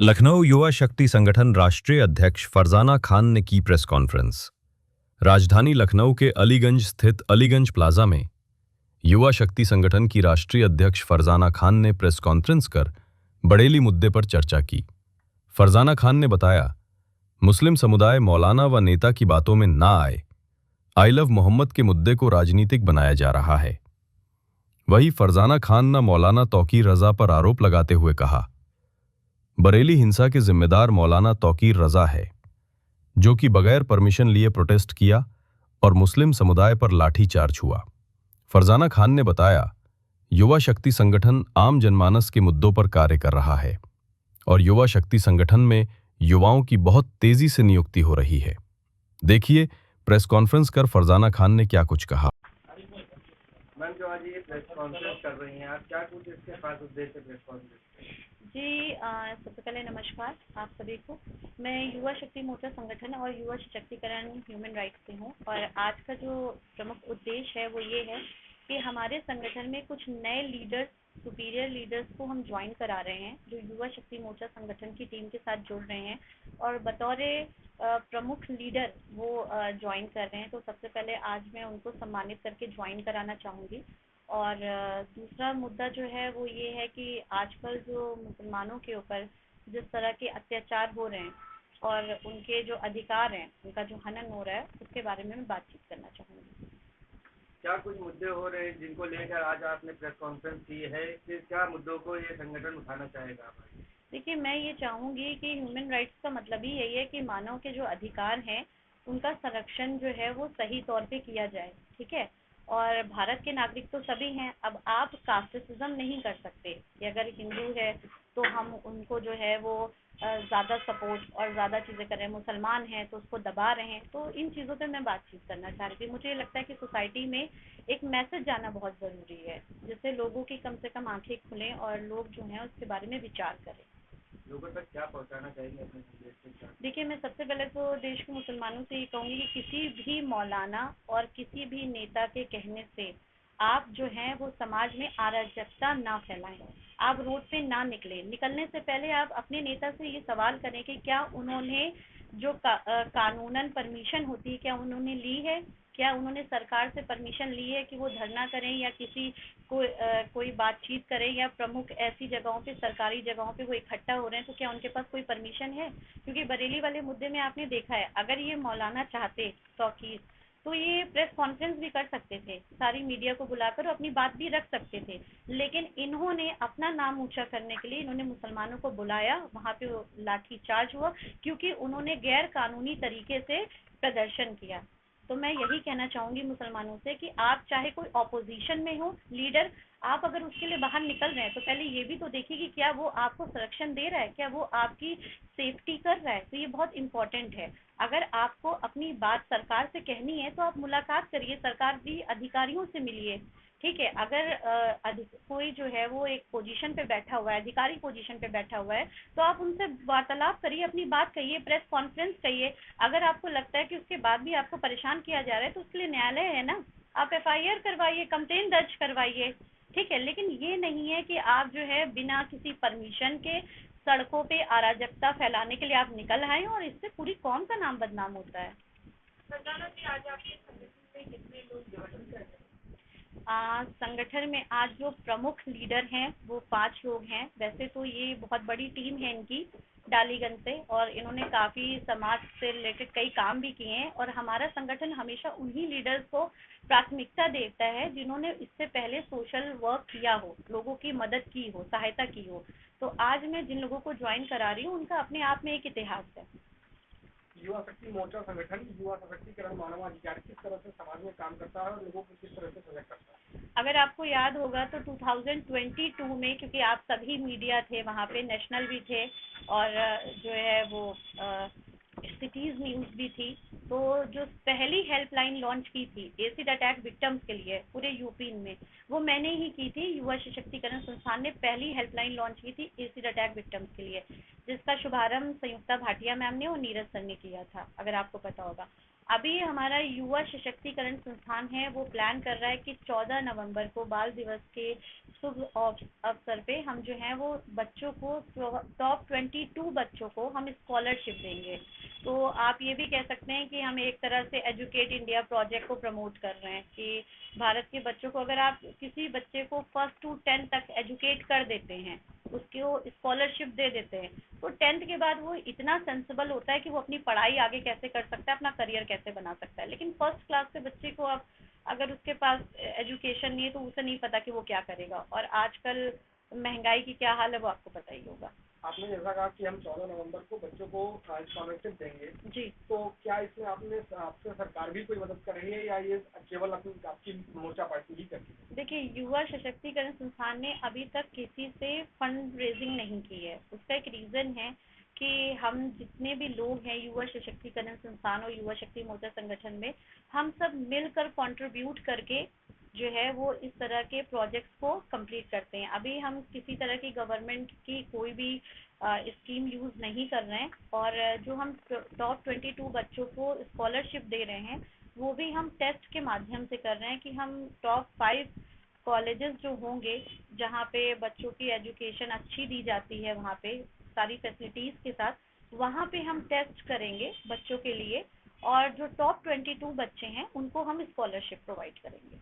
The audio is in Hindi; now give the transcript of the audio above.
लखनऊ युवा शक्ति संगठन राष्ट्रीय अध्यक्ष फरजाना खान ने की प्रेस कॉन्फ्रेंस। राजधानी लखनऊ के अलीगंज स्थित अलीगंज प्लाजा में युवा शक्ति संगठन की राष्ट्रीय अध्यक्ष फरजाना खान ने प्रेस कॉन्फ्रेंस कर बरेली मुद्दे पर चर्चा की। फरजाना खान ने बताया, मुस्लिम समुदाय मौलाना व नेता की बातों में ना आए। आई लव मोहम्मद के मुद्दे को राजनीतिक बनाया जा रहा है। वहीं फरजाना खान ने मौलाना तौकीर रजा पर आरोप लगाते हुए कहा, बरेली हिंसा के जिम्मेदार मौलाना तौकीर रजा है, जो कि बगैर परमिशन लिए प्रोटेस्ट किया और मुस्लिम समुदाय पर लाठीचार्ज हुआ। फरजाना खान ने बताया, युवा शक्ति संगठन आम जनमानस के मुद्दों पर कार्य कर रहा है और युवा शक्ति संगठन में युवाओं की बहुत तेजी से नियुक्ति हो रही है। देखिए प्रेस कॉन्फ्रेंस कर फरजाना खान ने क्या कुछ कहा। मैम, जो आज ये प्रेस कॉन्फ्रेंस कर रही हैं आप, क्या कुछ इसके खास उद्देश्य प्रेस कॉन्फ्रेंस? जी, सबसे पहले नमस्कार आप सभी को। मैं युवा शक्ति मोर्चा संगठन और युवा सशक्तिकरण ह्यूमन राइट्स से हूँ और आज का जो प्रमुख उद्देश्य है वो ये है कि हमारे संगठन में कुछ नए लीडर्स, सुपीरियर लीडर्स को हम ज्वाइन करा रहे हैं, जो युवा शक्ति मोर्चा संगठन की टीम के साथ जुड़ रहे हैं और बतौर प्रमुख लीडर वो ज्वाइन कर रहे हैं। तो सबसे पहले आज मैं उनको सम्मानित करके ज्वाइन कराना चाहूँगी। और दूसरा मुद्दा जो है वो ये है कि आजकल जो मुसलमानों के ऊपर जिस तरह के अत्याचार हो रहे हैं और उनके जो अधिकार हैं, उनका जो हनन हो रहा है, उसके बारे में मैं बातचीत करना चाहूँगी। क्या कुछ मुद्दे हो रहे हैं जिनको लेकर आज आपने प्रेस कॉन्फ्रेंस की है? कि क्या मुद्दों को ये संगठन उठाना चाहेगा? देखिए, मैं ये चाहूँगी कि ह्यूमन राइट्स का मतलब ही यही है कि मानव के जो अधिकार हैं उनका संरक्षण जो है वो सही तौर पे किया जाए, ठीक है। और भारत के नागरिक तो सभी हैं। अब आप कास्टिज्म नहीं कर सकते कि अगर हिंदू है तो हम उनको जो है वो ज़्यादा सपोर्ट और ज़्यादा चीज़ें कर रहे हैं, मुसलमान हैं तो उसको दबा रहे हैं। तो इन चीज़ों पे मैं बातचीत करना चाह रही थी। मुझे ये लगता है कि सोसाइटी में एक मैसेज जाना बहुत ज़रूरी है, जिससे लोगों की कम से कम आंखें खुलें और लोग जो हैं उसके बारे में विचार करें। लोगों तक क्या पहुंचाना चाहिए अपने संदेश के साथ? देखिए, मैं सबसे पहले तो देश के मुसलमानों से ये कहूँगी कि किसी भी मौलाना और किसी भी नेता के कहने से आप जो हैं वो समाज में अराजकता ना फैलाएं। आप रोड पे ना निकलें। निकलने से पहले आप अपने नेता से ये सवाल करें कि क्या उन्होंने जो कानूनन परमिशन होती है, क्या उन्होंने ली है? क्या उन्होंने सरकार से परमिशन ली है कि वो धरना करें या किसी कोई बातचीत करें या प्रमुख ऐसी जगहों पे, सरकारी जगहों पे वो इकट्ठा हो रहे हैं, तो क्या उनके पास कोई परमिशन है? क्योंकि बरेली वाले मुद्दे में आपने देखा है, अगर ये मौलाना चाहते तौकीर तो ये प्रेस कॉन्फ्रेंस भी कर सकते थे, सारी मीडिया को बुलाकर अपनी बात भी रख सकते थे। लेकिन इन्होंने अपना नाम ऊंचा करने के लिए इन्होंने मुसलमानों को बुलाया, वहाँ पे लाठी चार्ज हुआ क्योंकि उन्होंने गैर कानूनी तरीके से प्रदर्शन किया। तो मैं यही कहना चाहूँगी मुसलमानों से कि आप चाहे कोई ऑपोजिशन में हो लीडर, आप अगर उसके लिए बाहर निकल रहे हैं तो पहले ये भी तो देखिए कि क्या वो आपको संरक्षण दे रहा है, क्या वो आपकी सेफ्टी कर रहा है। तो ये बहुत इंपॉर्टेंट है। अगर आपको अपनी बात सरकार से कहनी है तो आप मुलाकात करिए, सरकारी अधिकारियों से मिलिए, ठीक है। अगर कोई जो है वो एक पोजीशन पे बैठा हुआ है, अधिकारी पोजीशन पे बैठा हुआ है, तो आप उनसे वार्तालाप करिए, अपनी बात कहिए, प्रेस कॉन्फ्रेंस कहिए। अगर आपको लगता है कि उसके बाद भी आपको परेशान किया जा रहा है तो उसके लिए न्यायालय है ना, आप एफआईआर करवाइए, कंप्लेन दर्ज करवाइए, ठीक है। लेकिन ये नहीं है कि आप जो है बिना किसी परमिशन के सड़कों पे अराजकता फैलाने के लिए आप निकल आए और इससे पूरी कौम का नाम बदनाम होता है। सरदाना जी, आज आपके संगठन में कितने लोग ज्वाइन कर रहे हैं? संगठन में आज जो प्रमुख लीडर हैं वो 5 लोग हैं। वैसे तो ये बहुत बड़ी टीम है इनकी डालीगंज से, और इन्होंने काफ़ी समाज से रिलेटेड कई काम भी किए हैं और हमारा संगठन हमेशा उन्हीं लीडर्स को प्राथमिकता देता है जिन्होंने इससे पहले सोशल वर्क किया हो, लोगों की मदद की हो, सहायता की हो। तो आज मैं जिन लोगों को ज्वाइन करा रही हूँ उनका अपने आप में एक इतिहास है। युवा शक्ति मोर्चा संगठन युवा सशक्तिकरण मानवाधिकार किस तरह से समाज में काम करता है और लोगों को किस तरह से सजग करता है? अगर आपको याद होगा तो 2022 में, क्योंकि आप सभी मीडिया थे वहाँ पे, नेशनल भी थे और जो है वो सिटीज़ न्यूज़ भी थी, तो जो पहली हेल्पलाइन लॉन्च की थी एसिड अटैक विक्टिम्स के लिए पूरे यूपी में, वो मैंने ही की थी। युवा सशक्तिकरण संस्थान ने पहली हेल्पलाइन लॉन्च की थी एसिड अटैक विक्टिम्स के लिए, जिसका शुभारंभ संयुक्ता भाटिया मैम ने और नीरज सर ने किया था, अगर आपको पता होगा। अभी हमारा युवा सशक्तिकरण संस्थान है वो प्लान कर रहा है कि 14 नवंबर को बाल दिवस के शुभ अवसर पे हम जो है वो बच्चों को टॉप 22 बच्चों को हम स्कॉलरशिप देंगे। तो आप ये भी कह सकते हैं कि हम एक तरह से एजुकेट इंडिया प्रोजेक्ट को प्रमोट कर रहे हैं कि भारत के बच्चों को, अगर आप किसी बच्चे को फर्स्ट टू 10 तक एजुकेट कर देते हैं, उसको स्कॉलरशिप दे देते हैं, तो 10th के बाद वो इतना सेंसिबल होता है कि वो अपनी पढ़ाई आगे कैसे कर सकता है, अपना करियर कैसे बना सकता है। लेकिन फर्स्ट क्लास के बच्चे को आप, अगर उसके पास एजुकेशन नहीं है तो उसे नहीं पता कि वो क्या करेगा, और आजकल महंगाई की क्या हाल है वो आपको पता ही होगा। आपने जैसा कहा कि हम 14 नवंबर को बच्चों को स्कॉलरशिप देंगे, जी, तो क्या इसमें आपसे सरकार भी कोई मदद कर रही है या ये केवल आपकी मोर्चा पार्टी ही करती है? देखिए, युवा सशक्तिकरण संस्थान ने अभी तक किसी से फंड रेजिंग नहीं की है। उसका एक रीज़न है कि हम जितने भी लोग हैं युवा सशक्तिकरण संस्थान और युवा शक्ति मोर्चा संगठन में, हम सब मिलकर कंट्रीब्यूट करके जो है वो इस तरह के प्रोजेक्ट्स को कंप्लीट करते हैं। अभी हम किसी तरह की गवर्नमेंट की कोई भी स्कीम यूज़ नहीं कर रहे हैं, और जो हम टॉप 22 बच्चों को स्कॉलरशिप दे रहे हैं वो भी हम टेस्ट के माध्यम से कर रहे हैं कि हम टॉप 5 कॉलेजेस जो होंगे जहाँ पे बच्चों की एजुकेशन अच्छी दी जाती है, वहाँ पे सारी फैसिलिटीज़ के साथ, वहाँ पे हम टेस्ट करेंगे बच्चों के लिए, और जो टॉप 22 बच्चे हैं उनको हम स्कॉलरशिप प्रोवाइड करेंगे।